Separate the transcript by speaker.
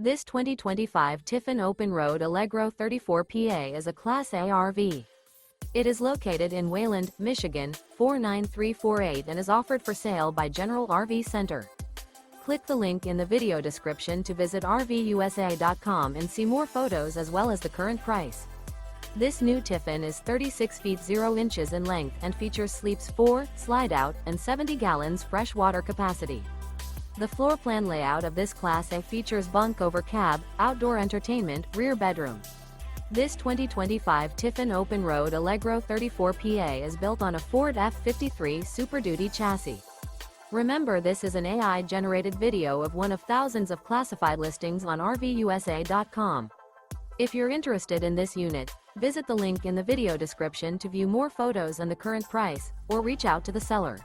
Speaker 1: This 2025 Tiffin Open Road Allegro 34 PA is a Class A RV. It is located in Wayland, Michigan, 49348 and is offered for sale by General RV Center. Click the link in the video description to visit RVUSA.com and see more photos as well as the current price. This new Tiffin is 36 feet 0 inches in length and features sleeps 4, Slideout, and 70 gallons fresh water capacity. The floor plan layout of this Class A features bunk over cab, outdoor entertainment, rear bedroom. This 2025 Tiffin Open Road Allegro 34 PA is built on a Ford F53 Super Duty chassis. Remember, this is an AI-generated video of one of thousands of classified listings on RVUSA.com. If you're interested in this unit, visit the link in the video description to view more photos and the current price, or reach out to the seller.